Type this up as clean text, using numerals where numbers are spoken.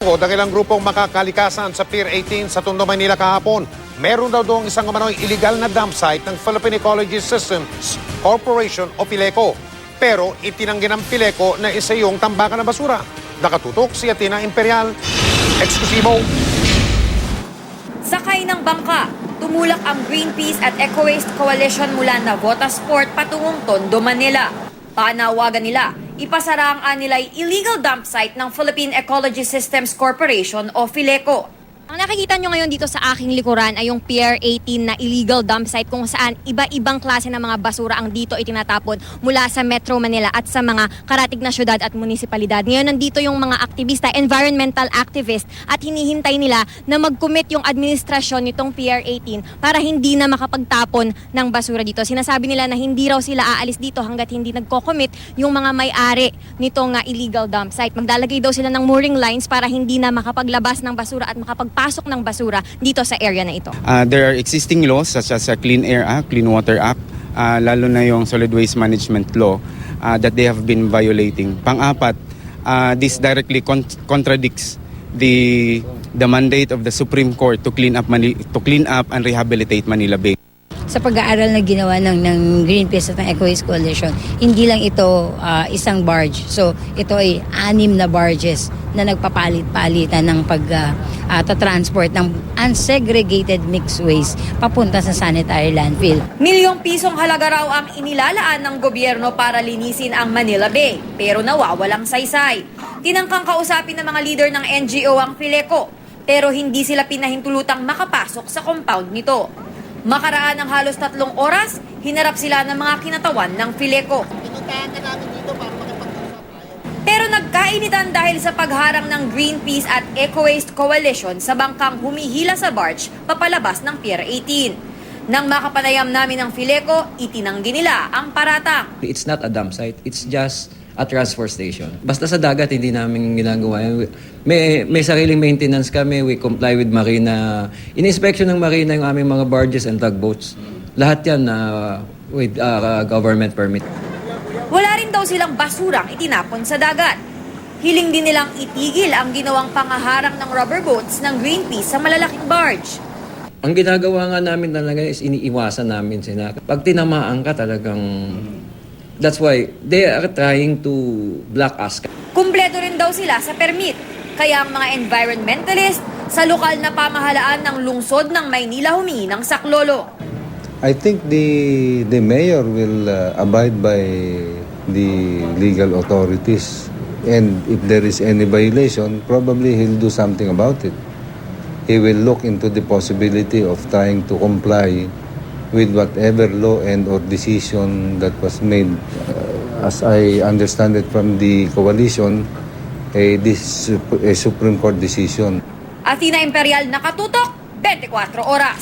Dakilang grupong makakalikasan sa Pier 18 sa Tondo, Manila kahapon. Meron daw doong isang umano'y illegal na dump site ng Philippine Ecology Systems Corporation o PILECO. Pero itinanggi ng PILECO na isa yung tambakan ng basura. Nakatutok si Athena Imperial. Eksklusibo. Sakay ng bangka, tumulak ang Greenpeace at Eco Waste Coalition mula Navotas Port patungong Tondo, Manila. Panawagan nila, ipasara ang anilay illegal dump site ng Philippine Ecology Systems Corporation o PHILECO. Ang nakikita nyo ngayon dito sa aking likuran ay yung Pier 18 na illegal dump site kung saan iba-ibang klase ng mga basura ang dito itinatapon mula sa Metro Manila at sa mga karatig na syudad at munisipalidad. Ngayon nandito yung mga aktivista, environmental activist at hinihintay nila na mag-commit yung administrasyon nitong Pier 18 para hindi na makapagtapon ng basura dito. Sinasabi nila na hindi raw sila aalis dito hanggat hindi nagko-commit yung mga may-ari nitong illegal dump site. Maglalagay daw sila ng mooring lines para hindi na makapaglabas ng basura at makapagpasok ng basura dito sa area na ito. There are existing laws such as Clean Air Act, Clean Water Act, lalo na yung Solid Waste Management Law that they have been violating. Pang-apat, this directly contradicts the mandate of the Supreme Court to clean up and rehabilitate Manila Bay. Sa pag-aaral na ginawa ng Greenpeace at ng Eco Waste Coalition, hindi lang ito isang barge. So ito ay 6 na barges na nagpapalit-palitan ng pag-transport ng unsegregated mixed waste papunta sa sanitary landfill. Milyong pisong halaga raw ang inilalaan ng gobyerno para linisin ang Manila Bay, pero nawawalang saysay. Tinangkang kausapin ng mga leader ng NGO ang PHILECO, pero hindi sila pinahintulutang makapasok sa compound nito. Makaraan ng halos 3 oras, hinarap sila ng mga kinatawan ng PHILECO. Pero nagkainitan dahil sa pagharang ng Greenpeace at Eco Waste Coalition sa bangkang humihila sa barge papalabas ng Pier 18. Nang makapanayam namin ng PHILECO, itinanggi nila ang paratang. It's not a dump site, it's just a transfer station. Basta sa dagat, hindi namin ginagawa yan. May sariling maintenance kami, we comply with Marina. In-inspection ng Marina yung aming mga barges and tugboats. Lahat yan with government permit. Wala rin daw silang basurang itinapon sa dagat. Hiling din nilang itigil ang ginawang pangaharang ng rubber boats ng Greenpeace sa malalaking barge. Ang ginagawa nga namin talaga is iniiwasan namin sila. Pag tinamaan ka talagang... That's why they are trying to block us. Kumpleto rin daw sila sa permit. Kaya ang mga environmentalist sa lokal na pamahalaan ng lungsod ng Maynila humingi ng saklolo. I think the mayor will abide by the legal authorities, and if there is any violation, probably he'll do something about it. He will look into the possibility of trying to comply with whatever law and or decision that was made. As I understand it from the coalition, this is a Supreme Court decision. Athena Imperial, nakatutok, 24 oras.